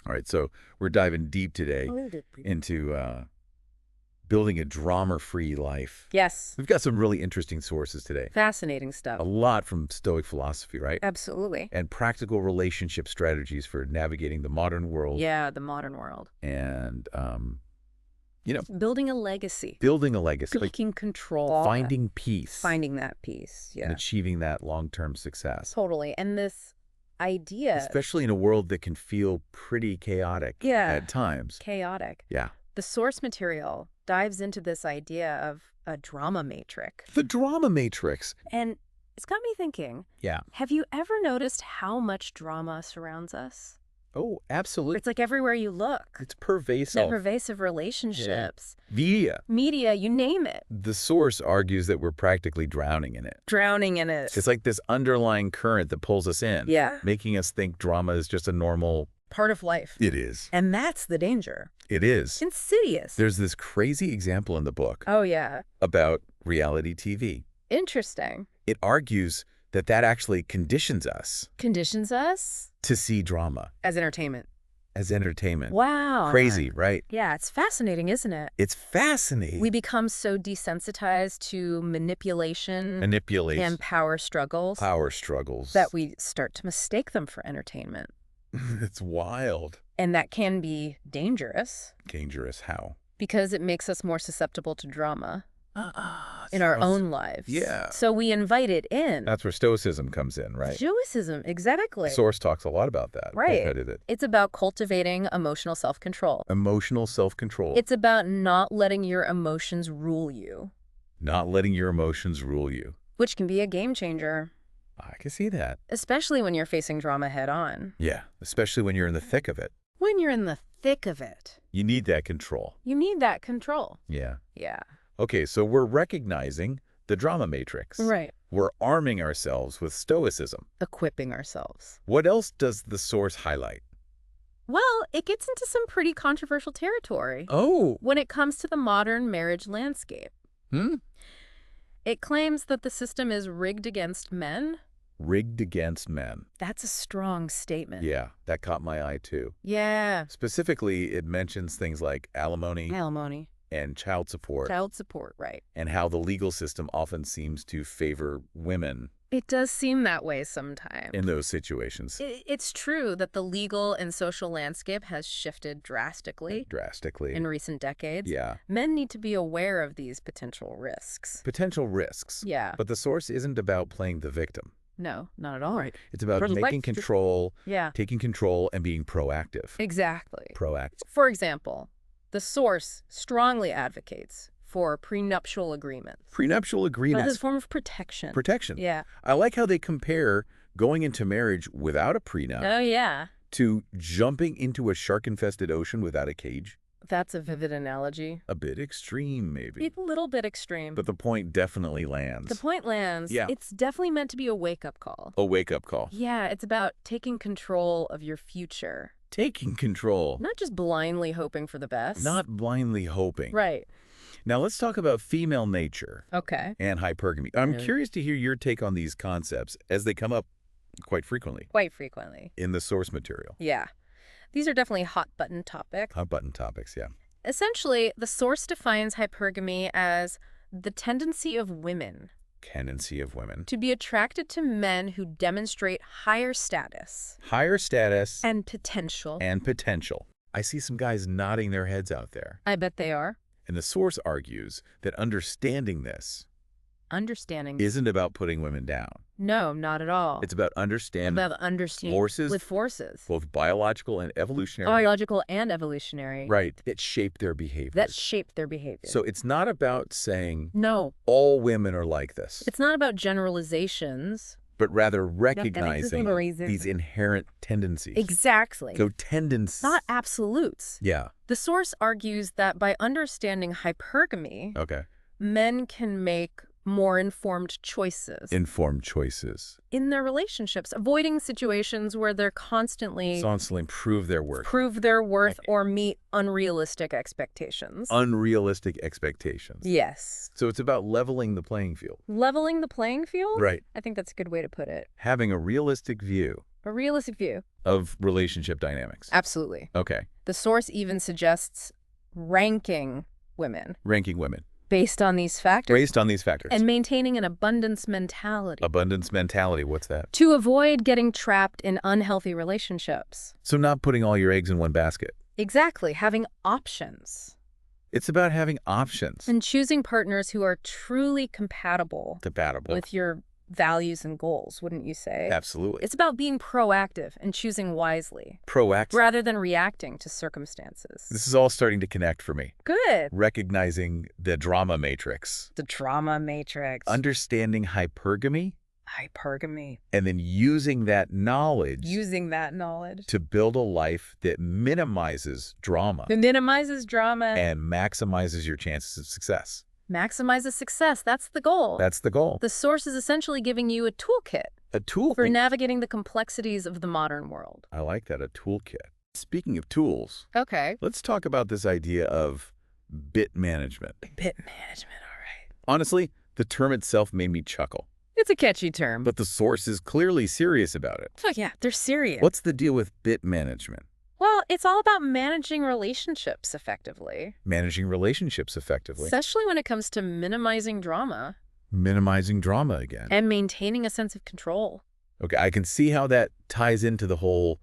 All right, so we're diving deep today into building a drama-free life. Yes. We've got some really interesting sources today. Fascinating stuff. A lot from Stoic philosophy, right? Absolutely. And practical relationship strategies for navigating the modern world. Yeah, the modern world. And, building a legacy. building a legacy. Taking control. Finding peace. Finding that peace. Yeah. And achieving that long-term success. Totally. And this idea. Especially in a world that can feel pretty chaotic at times. Chaotic. Yeah. The source material dives into this idea of a drama matrix. The drama matrix. And it's got me thinking. Yeah. Have you ever noticed how much drama surrounds us? Oh, absolutely. It's like everywhere you look. It's pervasive. The pervasive relationships. Yeah. Media, you name it. The source argues that we're practically drowning in it. Drowning in it. It's like this underlying current that pulls us in. Yeah. Making us think drama is just a normal... part of life. It is. And that's the danger. It is. Insidious. There's this crazy example in the book. Oh, yeah. About reality TV. Interesting. It argues that actually conditions us. Conditions us? To see drama. As entertainment. As entertainment. Wow. Crazy, right? Yeah, it's fascinating, isn't it? It's fascinating. We become so desensitized to manipulation. And power struggles. Power struggles. That we start to mistake them for entertainment. It's wild. And that can be dangerous. Dangerous how? Because it makes us more susceptible to drama. In our own lives. Yeah. So we invite it in. That's where stoicism comes in, right? Stoicism, exactly. The source talks a lot about that. Right. It's about cultivating emotional self-control. Emotional self-control. It's about not letting your emotions rule you. Not letting your emotions rule you. Which can be a game changer. I can see that. Especially when you're facing drama head on. Yeah, especially when you're in the thick of it. When you're in the thick of it. You need that control. You need that control. Yeah. Yeah. Okay, so we're recognizing the drama matrix. Right. We're arming ourselves with stoicism. Equipping ourselves. What else does the source highlight? Well, it gets into some pretty controversial territory. Oh. When it comes to the modern marriage landscape. It claims that the system is rigged against men. Rigged against men. That's a strong statement. Yeah, that caught my eye too. Yeah. Specifically, it mentions things like alimony. Alimony. And child support. Child support, right. And how the legal system often seems to favor women. It does seem that way sometimes. In those situations. It's true that the legal and social landscape has shifted drastically. In recent decades. Yeah. Men need to be aware of these potential risks. Potential risks. Yeah. But the source isn't about playing the victim. No, not at all. Right. It's about taking control, taking control and being proactive. Exactly. Proactive. For example, the source strongly advocates for prenuptial agreements. Prenuptial agreements. As a form of protection. Protection. Yeah. I like how they compare going into marriage without a prenup. Oh, yeah. To jumping into a shark-infested ocean without a cage. That's a vivid analogy. A bit extreme, maybe. A little bit extreme. But the point definitely lands. The point lands. Yeah. It's definitely meant to be a wake-up call. A wake-up call. Yeah, it's about taking control of your future. Taking control. Not just blindly hoping for the best. Not blindly hoping. Right. Now let's talk about female nature. Okay. And hypergamy. I'm curious to hear your take on these concepts as they come up quite frequently. Quite frequently. In the source material. Yeah. These are definitely hot-button topics. Hot-button topics, yeah. Essentially, the source defines hypergamy as the tendency of women. To be attracted to men who demonstrate higher status. Higher status. And potential. I see some guys nodding their heads out there. I bet they are. And the source argues that understanding this isn't about putting women down. No, not at all. It's about understanding forces. With forces. Both biological and evolutionary. Right. That shape their behavior. So it's not about saying no, all women are like this. It's not about generalizations. But rather recognizing these inherent tendencies. Exactly. So tendencies. Not absolutes. Yeah. The source argues that by understanding hypergamy, men can make more informed choices. In their relationships, avoiding situations where they're constantly prove their worth. Or meet unrealistic expectations. Yes. So it's about leveling the playing field. Leveling the playing field? Right. I think that's a good way to put it. Having a realistic view A realistic view. Of relationship dynamics. Absolutely. Okay. The source even suggests ranking women. Ranking women. Based on these factors. Based on these factors. And maintaining an abundance mentality. Abundance mentality, what's that? To avoid getting trapped in unhealthy relationships. So not putting all your eggs in one basket. Exactly. Having options. It's about having options. And choosing partners who are truly compatible. With your values and goals, wouldn't you say? Absolutely. It's about being proactive and choosing wisely. Proactive. Rather than reacting to circumstances. This is all starting to connect for me. Good. Recognizing the drama matrix. The drama matrix. Understanding hypergamy. Hypergamy. And then using that knowledge. To build a life that minimizes drama. And maximizes your chances of success. Maximizes success. That's the goal. The source is essentially giving you a toolkit. A tool for navigating the complexities of the modern world. I like that, a toolkit. Speaking of tools. Okay. Let's talk about this idea of bit management. Bit management, all right. Honestly, the term itself made me chuckle. It's a catchy term. But the source is clearly serious about it. Oh, yeah, they're serious. What's the deal with bit management? Well, it's all about managing relationships effectively. Especially when it comes to minimizing drama. Minimizing drama again. And maintaining a sense of control. Okay, I can see how that ties into the whole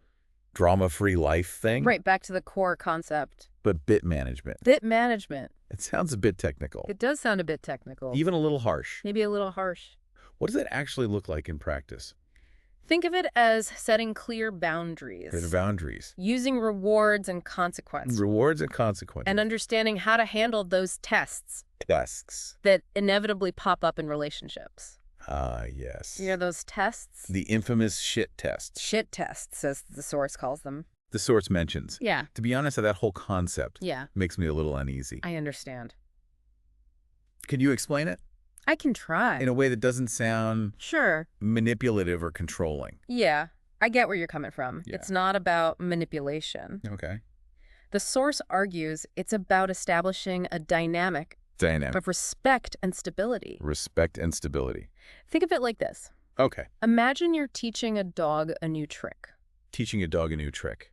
drama-free life thing. Right, back to the core concept. But bit management. It sounds a bit technical. It does sound a bit technical. Even a little harsh. Maybe a little harsh. What does that actually look like in practice? Think of it as setting clear boundaries. Using rewards and consequences. And understanding how to handle those tests. That inevitably pop up in relationships. Ah, yes. You know those tests? The infamous shit tests. Shit tests, as the source calls them. The source mentions. Yeah. To be honest, that whole concept makes me a little uneasy. I understand. Can you explain it? I can try. In a way that doesn't sound sure manipulative or controlling. Yeah, I get where you're coming from. Yeah. It's not about manipulation. Okay. The source argues it's about establishing a dynamic of respect and stability. Think of it like this. Okay. Imagine you're teaching a dog a new trick.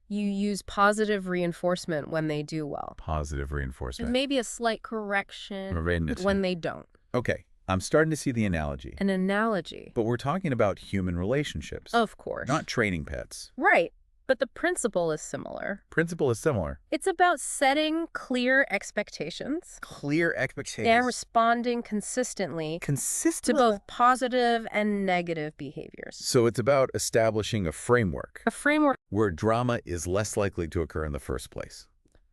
You use positive reinforcement when they do well. And maybe a slight correction when they don't. Okay. I'm starting to see the analogy. An analogy. But we're talking about human relationships. Of course. Not training pets. Right. But the principle is similar. It's about setting clear expectations. And responding consistently. To both positive and negative behaviors. So it's about establishing a framework. Where drama is less likely to occur in the first place.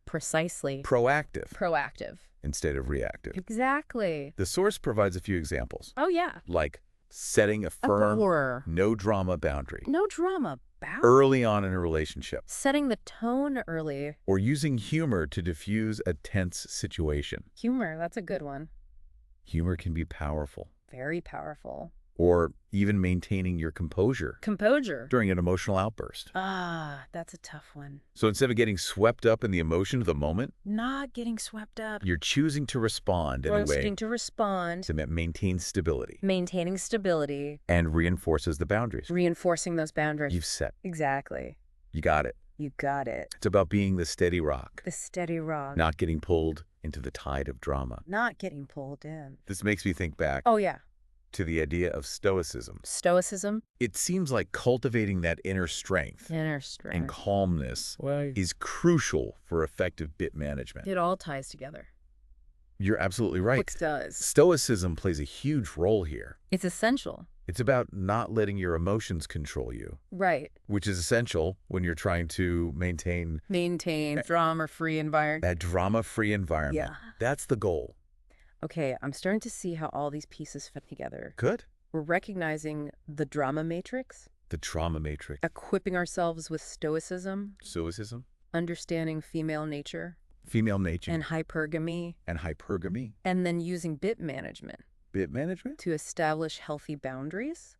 Precisely. Proactive. Instead of reactive. Exactly. The source provides a few examples. Oh, yeah. Like setting a firm, no-drama boundary. Early on in a relationship. Setting the tone early. Or using humor to diffuse a tense situation. Humor, that's a good one. Humor can be powerful. Very powerful. Or even maintaining your composure. During an emotional outburst. Ah, that's a tough one. So instead of getting swept up in the emotion of the moment. Not getting swept up. You're choosing to respond in a way. To maintain stability. Maintaining stability. And reinforces the boundaries. Reinforcing those boundaries. You've set. Exactly. You got it. It's about being the steady rock. Not getting pulled into the tide of drama. Not getting pulled in. This makes me think back. Oh, yeah. To the idea of stoicism. Stoicism? It seems like cultivating that inner strength. And calmness is crucial for effective bit management. It all ties together. You're absolutely right. It does. Stoicism plays a huge role here. It's essential. It's about not letting your emotions control you. Right. Which is essential when you're trying to maintain drama-free environment. That drama-free environment. Yeah. That's the goal. Okay, I'm starting to see how all these pieces fit together. Good. We're recognizing the drama matrix. Equipping ourselves with stoicism. Understanding female nature. And hypergamy. And then using bit management. To establish healthy boundaries.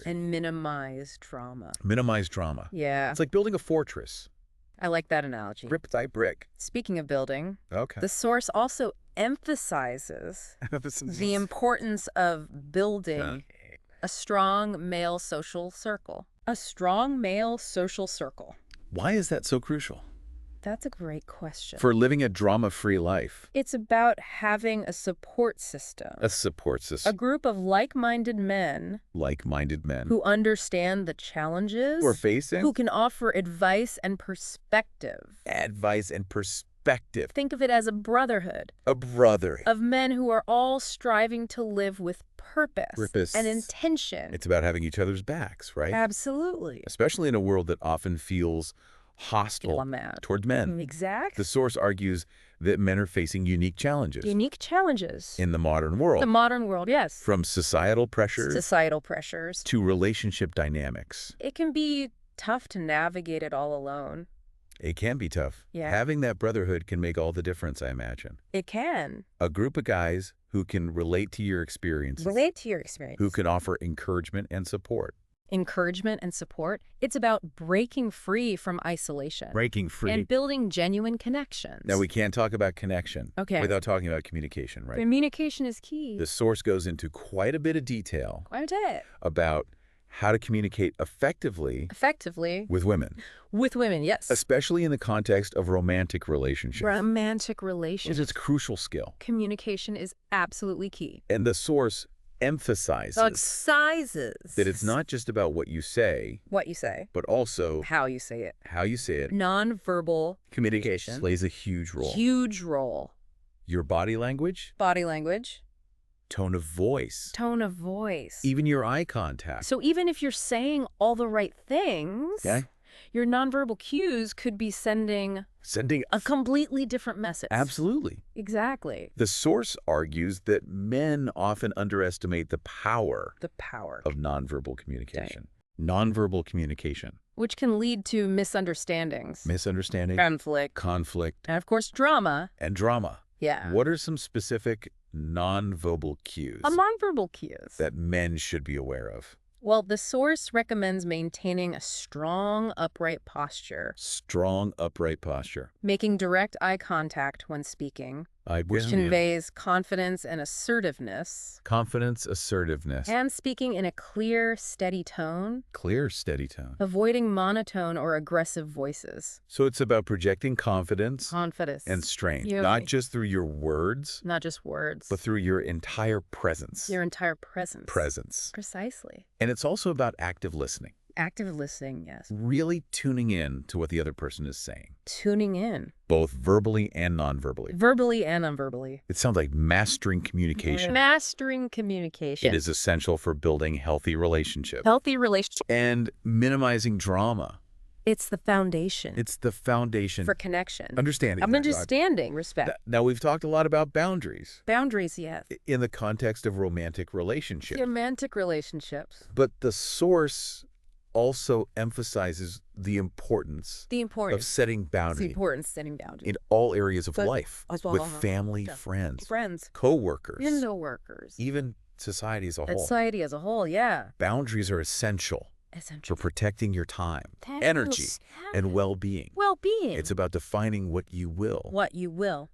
And minimize drama. Yeah. It's like building a fortress. I like that analogy. Brick by brick. Speaking of building, Okay. the source also emphasizes the importance of building a strong male social circle. A strong male social circle. Why is that so crucial? That's a great question. For living a drama-free life. It's about having a support system. A support system. A group of like-minded men. Like-minded men. Who understand the challenges. We're facing. Who can offer advice and perspective. Advice and perspective. Think of it as a brotherhood. A brotherhood. Of men who are all striving to live with purpose. And intention. It's about having each other's backs, right? Absolutely. Especially in a world that often feels hostile toward men. Exactly. The source argues that men are facing unique challenges. Unique challenges. In the modern world. The modern world, yes. From societal pressures. Societal pressures. To relationship dynamics. It can be tough to navigate it all alone. It can be tough. Yeah. Having that brotherhood can make all the difference, I imagine. It can. A group of guys who can relate to your experiences. Relate to your experience. Who can offer encouragement and support. Encouragement and support. It's about breaking free from isolation. Breaking free. And building genuine connections. Now, we can't talk about connection without talking about communication, right? Communication is key. The source goes into quite a bit of detail. About how to communicate effectively. With women. With women, yes. Especially in the context of romantic relationships. Romantic relationships. It's a crucial skill. Communication is absolutely key. And the source emphasizes that it's not just about what you say, but also how you say it. Nonverbal communication plays a huge role. Huge role. Your body language. Tone of voice. Even your eye contact. So even if you're saying all the right things, your nonverbal cues could be sending a completely different message. Absolutely. Exactly. The source argues that men often underestimate the power of nonverbal communication. Nonverbal communication. Which can lead to misunderstandings. Conflict. And of course, drama. Yeah. What are some specific nonverbal cues? Nonverbal cues. That men should be aware of? Well, the source recommends maintaining a strong, upright posture. Making direct eye contact when speaking. Which conveys confidence and assertiveness. And speaking in a clear, steady tone. Avoiding monotone or aggressive voices. So it's about projecting confidence. And strength. Not just through your words. But through your entire presence. Precisely. And it's also about active listening. Active listening, yes. Really tuning in to what the other person is saying. Tuning in. Both verbally and non-verbally. It sounds like mastering communication. It is essential for building healthy relationships. And minimizing drama. It's the foundation. For connection. Understanding. Respect. Now, we've talked a lot about boundaries. Yes. In the context of romantic relationships. But the source also emphasizes the importance of setting boundaries in all areas of life, with family, friends, co-workers, even society as a whole. Boundaries are essential for protecting your time, energy, and well-being. It's about defining what you will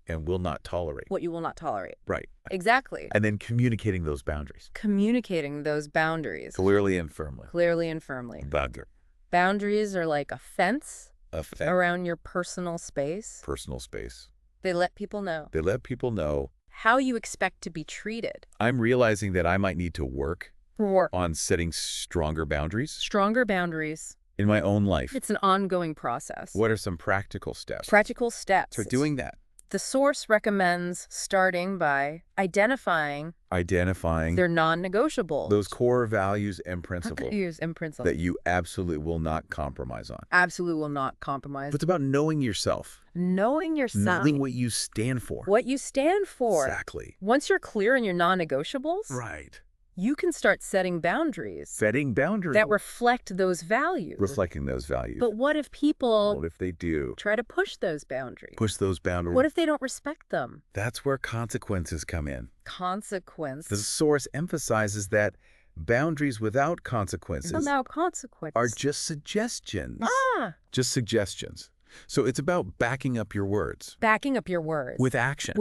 and will not tolerate. Right. Exactly. And then communicating those boundaries. Clearly and firmly. Boundaries are like a fence around your personal space. They let people know how you expect to be treated. I'm realizing that I might need to work on setting stronger boundaries in my own life. It's an ongoing process. What are some practical steps? For doing that. The source recommends starting by identifying their non-negotiables. Those core values and principles that you absolutely will not compromise on. But it's about knowing yourself. Knowing what you stand for. Exactly. Once you're clear on your non-negotiables. Right. You can start setting boundaries. That reflect those values. But what if people they do try to push those boundaries? What if they don't respect them? That's where consequences come in. The The source emphasizes that boundaries without consequences are just suggestions. Just suggestions. So it's about backing up your words. With action.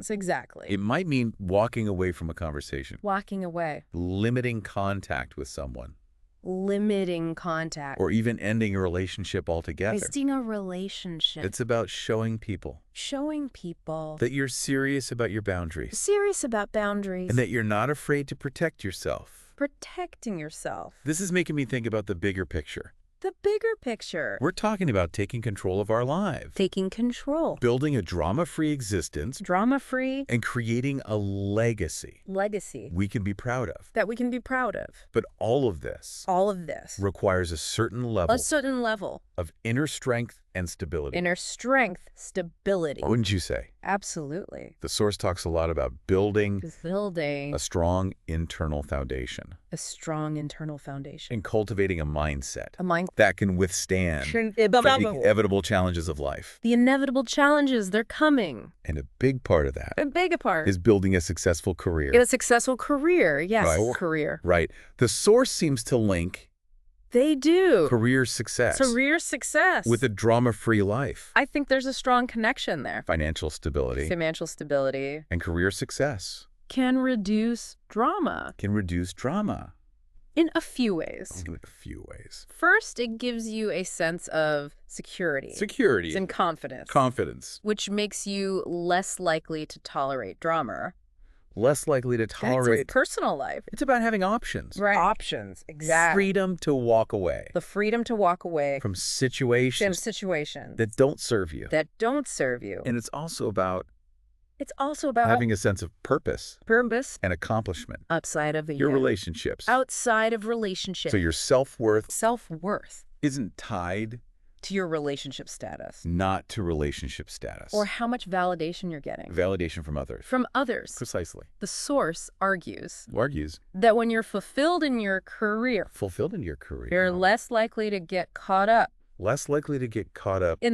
Exactly. It might mean walking away from a conversation. Walking away. Limiting contact with someone. limiting contact. Or even ending a relationship altogether. Wasting a relationship. It's about showing people. Showing people. That you're serious about your boundaries. Serious about boundaries. And that you're not afraid to protect yourself. Protecting yourself. This is making me think about the bigger picture. The bigger picture. We're talking about taking control of our lives. Taking control. Building a drama-free existence. Drama-free. And creating a legacy. Legacy. We can be proud of. That we can be proud of. But all of this. All of this. Requires a certain level. A certain level. Of inner strength and stability. Inner strength, stability. Wouldn't you say? Absolutely. The source talks a lot about building a strong internal foundation. A strong internal foundation. And cultivating a mindset. That can withstand the inevitable challenges of life. The inevitable challenges, they're coming. And a big part of that. Is building a successful career. A successful career, yes. Right. Career. Right. The source seems to link. They do. Career success. With a drama-free life. I think there's a strong connection there. Financial stability. And career success. Can reduce drama. In a few ways. First, it gives you a sense of security. And confidence. Which makes you less likely to tolerate drama. Less likely to tolerate personal life. It's about having options. Right. Options, exactly. Freedom to walk away. The freedom to walk away from situations that don't serve you. And it's also about having a sense of purpose. And accomplishment. Outside of your relationships. So your self-worth isn't tied to your relationship status. Not to relationship status. Or how much validation you're getting. Validation from others. Precisely. The source argues. Argues. That when you're fulfilled in your career. You're less likely to get caught up. In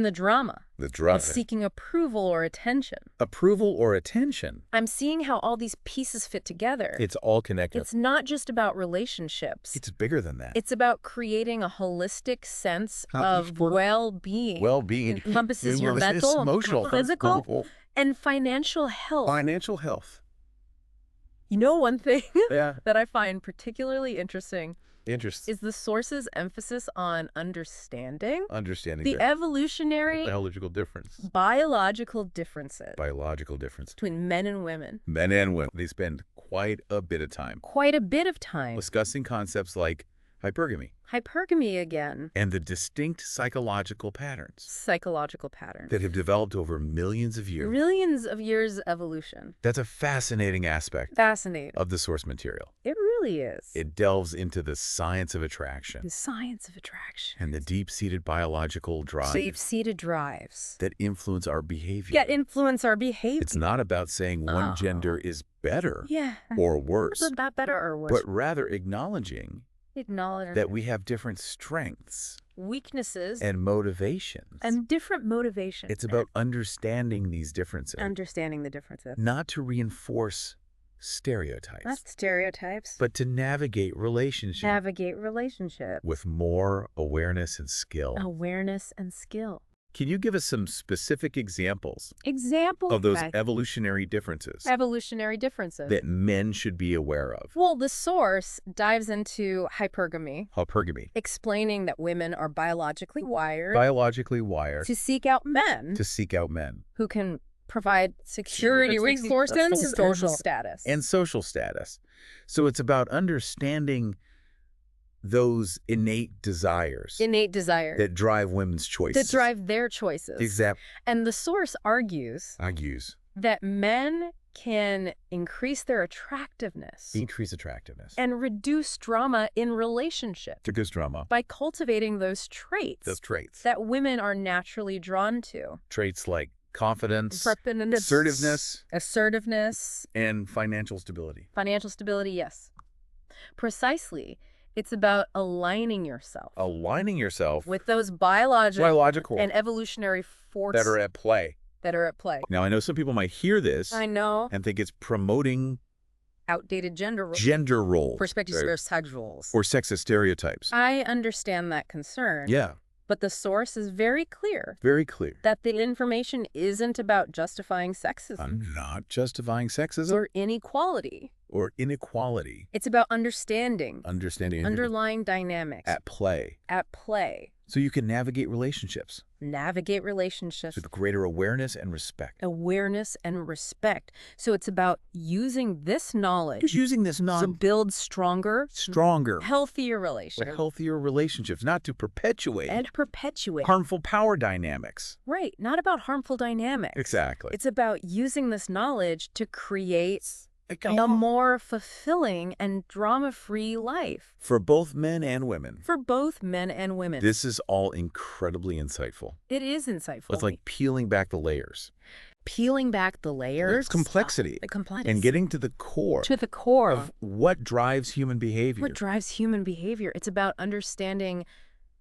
the drama. Of seeking approval or attention. I'm seeing how all these pieces fit together. It's all connected. It's not just about relationships. It's bigger than that. It's about creating a holistic sense of well-being. It encompasses your mental, emotional, physical, and financial health. You know, one thing that I find particularly interesting is the source's emphasis on understanding the evolutionary biological differences between men and women. They spend quite a bit of time discussing concepts like hypergamy again, and the distinct psychological patterns that have developed over millions of years evolution. That's a fascinating aspect of the source material. It really is. It delves into the science of attraction. And the deep-seated biological drives. That influence our behavior. It's not about saying one gender is better or worse. It's not better or worse. But rather acknowledging that we have different strengths, weaknesses, and motivations. It's about understanding these differences. Not to reinforce stereotypes. But to navigate relationships. With more awareness and skill. Can you give us some specific examples of those evolutionary differences that men should be aware of? Well, the source dives into hypergamy. Explaining that women are biologically wired to seek out men who can provide security, resources, and social status. So it's about understanding those innate desires that drive women's choices. Exactly. And the source argues that men can increase their attractiveness. And reduce drama in relationships. By cultivating those traits. That women are naturally drawn to. Traits like confidence, assertiveness, and financial stability. Yes. Precisely. It's about aligning yourself with those biological and evolutionary forces that are at play. Now, I know some people might hear this and think it's promoting outdated gender roles, perspectives or sex roles, or sexist stereotypes. I understand that concern. Yeah. But the source is very clear. Very clear. That the information isn't about justifying sexism. I'm not justifying sexism. Or inequality. Or inequality. It's about understanding. Understanding. Underlying dynamics. At play. At play. So you can navigate relationships. Navigate relationships. With greater awareness and respect. Awareness and respect. So it's about using this knowledge. Just using this knowledge. To build stronger. Healthier relationships. Healthier relationships, not to perpetuate. And perpetuate. Harmful power dynamics. Right. Not about harmful dynamics. Exactly. It's about using this knowledge to create a more fulfilling and drama-free life. For both men and women. For both men and women. This is all incredibly insightful. It is insightful. It's like peeling back the layers. Peeling back the layers. There's complexity. The complexity. And getting to the core. To the core. Of what drives human behavior. What drives human behavior. It's about understanding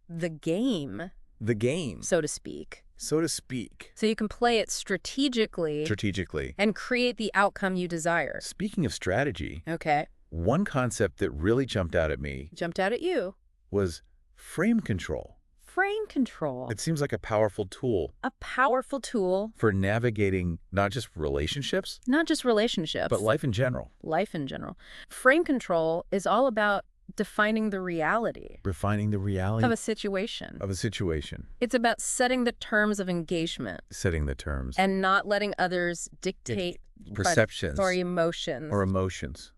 the game. The game. So to speak. So to speak. So you can play it strategically. And create the outcome you desire. Speaking of strategy. Okay. One concept that really jumped out at me. Jumped out at you. Was frame control. Frame control. It seems like a powerful tool. A powerful tool. For navigating not just relationships. Not just relationships. But life in general. Life in general. Frame control is all about defining the reality. Refining the reality. Of a situation. It's about setting the terms of engagement. Setting the terms. And not letting others dictate perceptions. Or emotions.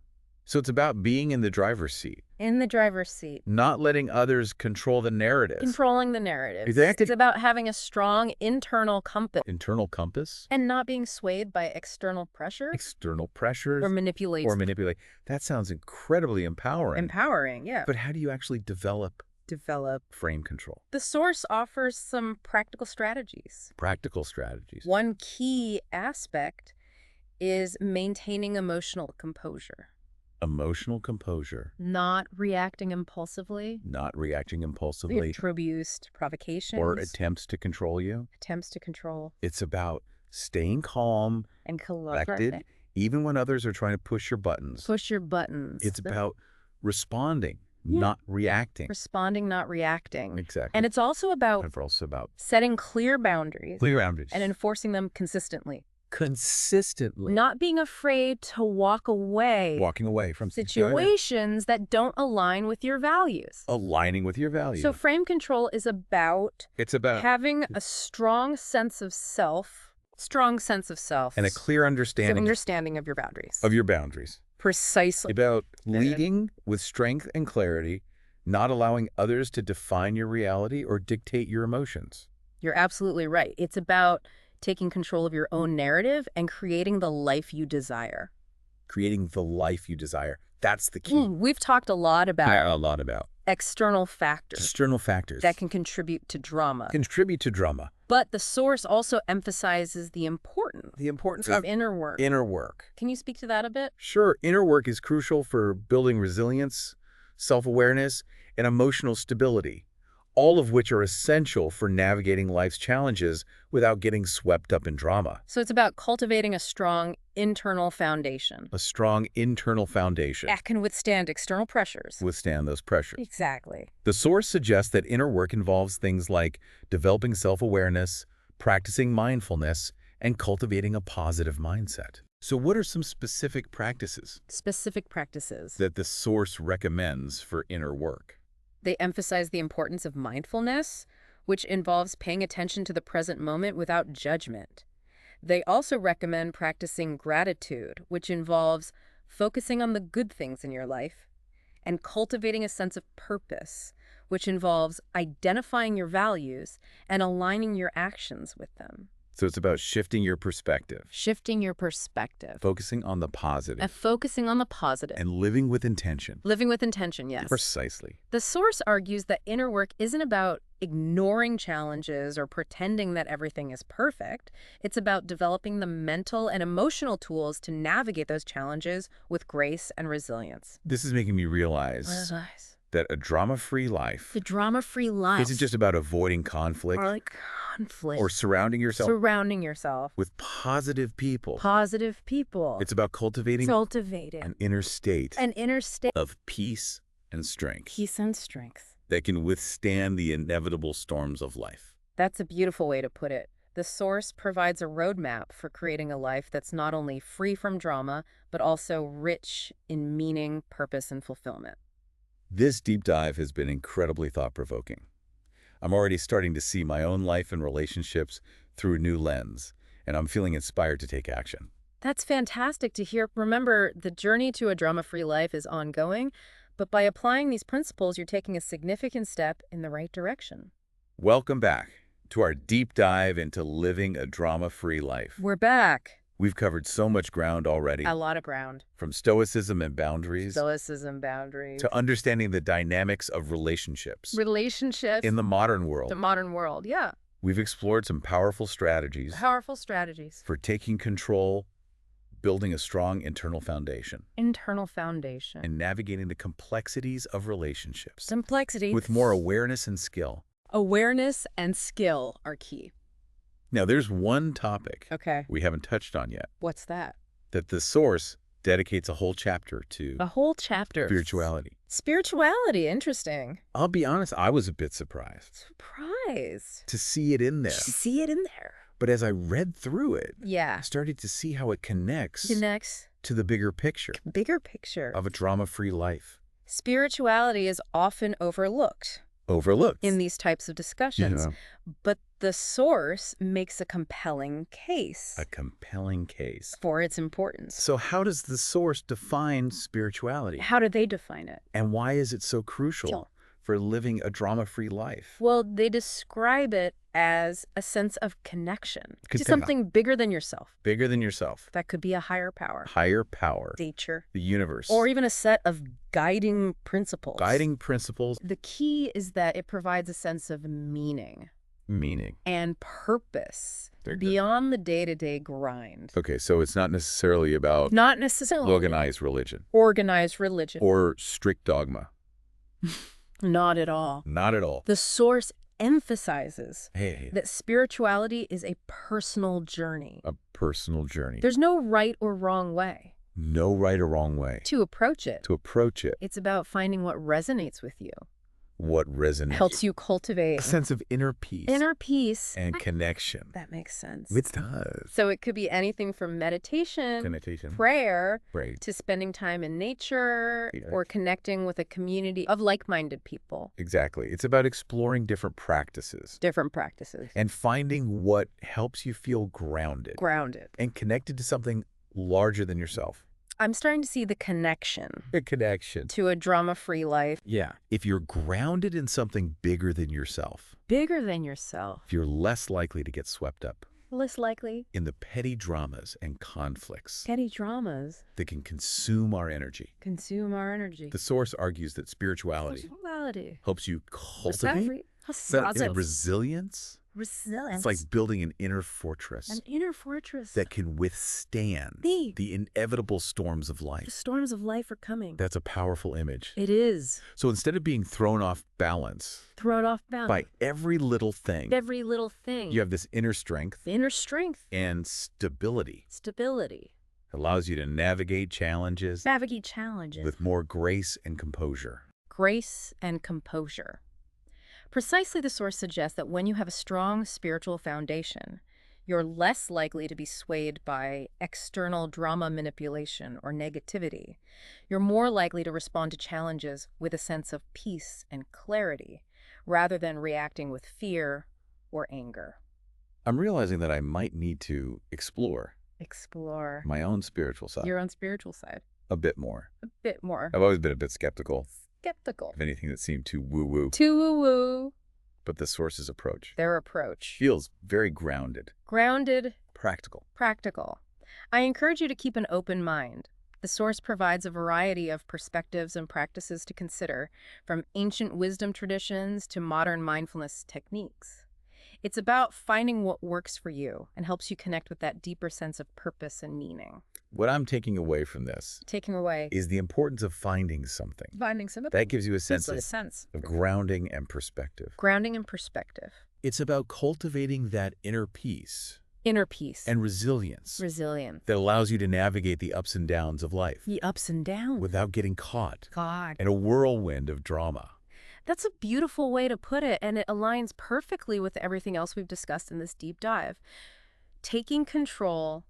So it's about being in the driver's seat. In the driver's seat. Not letting others control the narrative. Controlling the narrative. Exactly. It's about having a strong internal compass. Internal compass? And not being swayed by external pressures. External pressures. Or manipulation. That sounds incredibly empowering. Empowering, yeah. But how do you actually develop frame control? The source offers some practical strategies. One key aspect is maintaining emotional composure. Not reacting impulsively. To abuse, provocations. Or attempts to control you. It's about staying calm and collected, even when others are trying to push your buttons. It's about responding, not reacting. Not reacting. Exactly. And it's also about setting clear boundaries. And enforcing them consistently. Not being afraid to walk away. Walking away from situations that don't align with your values. Aligning with your values. So frame control is about having a strong sense of self. And a clear understanding of your boundaries. Precisely. About leading with strength and clarity, not allowing others to define your reality or dictate your emotions. You're absolutely right. It's about taking control of your own narrative and creating the life you desire. That's the key. We've talked a lot about external factors. That can contribute to drama. But the source also emphasizes the importance of inner work. Can you speak to that a bit? Sure. Inner work is crucial for building resilience, self-awareness, and emotional stability. All of which are essential for navigating life's challenges without getting swept up in drama. So it's about cultivating a strong internal foundation. That can withstand external pressures. Exactly. The source suggests that inner work involves things like developing self-awareness, practicing mindfulness, and cultivating a positive mindset. So what are some specific practices? That the source recommends for inner work? They emphasize the importance of mindfulness, which involves paying attention to the present moment without judgment. They also recommend practicing gratitude, which involves focusing on the good things in your life, and cultivating a sense of purpose, which involves identifying your values and aligning your actions with them. So it's about shifting your perspective. Focusing on the positive. And living with intention. Yes. Precisely. The source argues that inner work isn't about ignoring challenges or pretending that everything is perfect. It's about developing the mental and emotional tools to navigate those challenges with grace and resilience. This is making me realize that a drama-free life isn't just about avoiding conflict. Or surrounding yourself with positive people. It's about cultivating an inner state of peace and strength. that can withstand the inevitable storms of life. That's a beautiful way to put it. The source provides a roadmap for creating a life that's not only free from drama, but also rich in meaning, purpose, and fulfillment. This deep dive has been incredibly thought-provoking. I'm already starting to see my own life and relationships through a new lens, and I'm feeling inspired to take action. That's fantastic to hear. Remember, the journey to a drama-free life is ongoing, but by applying these principles, you're taking a significant step in the right direction. Welcome back to our deep dive into living a drama-free life. We're back. We've covered so much ground already. A lot of ground. From stoicism and boundaries. To understanding the dynamics of relationships. In the modern world. Yeah. We've explored some powerful strategies. For taking control, building a strong internal foundation. And navigating the complexities of relationships. With more awareness and skill. Awareness and skill are key. Now, there's one topic we haven't touched on yet. What's that? That the source dedicates a whole chapter to. Spirituality. Spirituality, interesting. I'll be honest, I was a bit surprised. To see it in there. But as I read through it, I started to see how it connects to the bigger picture. Of a drama-free life. Spirituality is often overlooked in these types of discussions. But the source makes a compelling case. For its importance. So how does the source define spirituality? How do they define it? And why is it so crucial for living a drama-free life? Well, they describe it as a sense of connection to something bigger than yourself. That could be a higher power. Nature. The universe. Or even a set of guiding principles. The key is that it provides a sense of meaning. And purpose. Beyond the day-to-day grind. Okay, so it's not necessarily about organized religion. Or strict dogma. Not at all. The source emphasizes that spirituality is a personal journey. There's no right or wrong way. To approach it. It's about finding what resonates with you. Helps you cultivate a sense of inner peace. And connection. That makes sense. It does. So it could be anything from meditation. Prayer. To spending time in nature. Or connecting with a community of like-minded people. Exactly. It's about exploring different practices. And finding what helps you feel grounded. And connected to something larger than yourself. I'm starting to see the connection. To a drama-free life. Yeah. If you're grounded in something bigger than yourself. You're less likely to get swept up. In the petty dramas and conflicts. That can consume our energy. The source argues that spirituality helps you cultivate resilience. It's like building an inner fortress. That can withstand the inevitable storms of life. The storms of life are coming. That's a powerful image. It is. So instead of being thrown off balance by every little thing, you have this inner strength. And stability. Allows you to navigate challenges. With more grace and composure. Precisely, the source suggests that when you have a strong spiritual foundation, you're less likely to be swayed by external drama manipulation or negativity. You're more likely to respond to challenges with a sense of peace and clarity, rather than reacting with fear or anger. I'm realizing that I might need to explore my own spiritual side. Your own spiritual side. A bit more. I've always been a bit skeptical. Of anything that seemed too woo-woo. But the source's approach. Their approach. Feels very grounded. Practical. I encourage you to keep an open mind. The source provides a variety of perspectives and practices to consider, from ancient wisdom traditions to modern mindfulness techniques. It's about finding what works for you and helps you connect with that deeper sense of purpose and meaning. What I'm taking away from this is the importance of finding something. That gives you a sense of grounding and perspective. It's about cultivating that inner peace. And resilience. That allows you to navigate the ups and downs of life. Without getting caught. In a whirlwind of drama. That's a beautiful way to put it, and it aligns perfectly with everything else we've discussed in this deep dive. Taking control,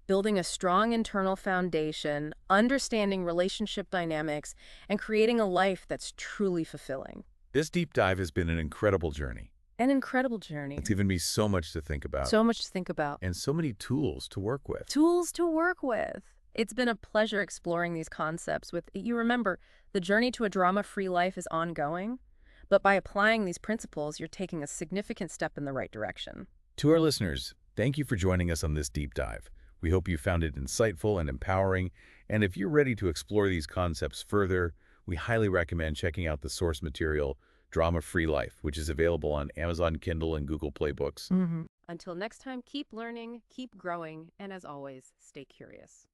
building a strong internal foundation, understanding relationship dynamics, and creating a life that's truly fulfilling. This deep dive has been an incredible journey. An incredible journey. It's given me so much to think about. So much to think about. And so many tools to work with. Tools to work with. It's been a pleasure exploring these concepts with you. Remember, the journey to a drama-free life is ongoing, but by applying these principles, you're taking a significant step in the right direction. To our listeners, thank you for joining us on this deep dive. We hope you found it insightful and empowering, and if you're ready to explore these concepts further, we highly recommend checking out the source material, Drama-Free Life, which is available on Amazon Kindle and Google Play Books. Until next time, keep learning, keep growing, and as always, stay curious.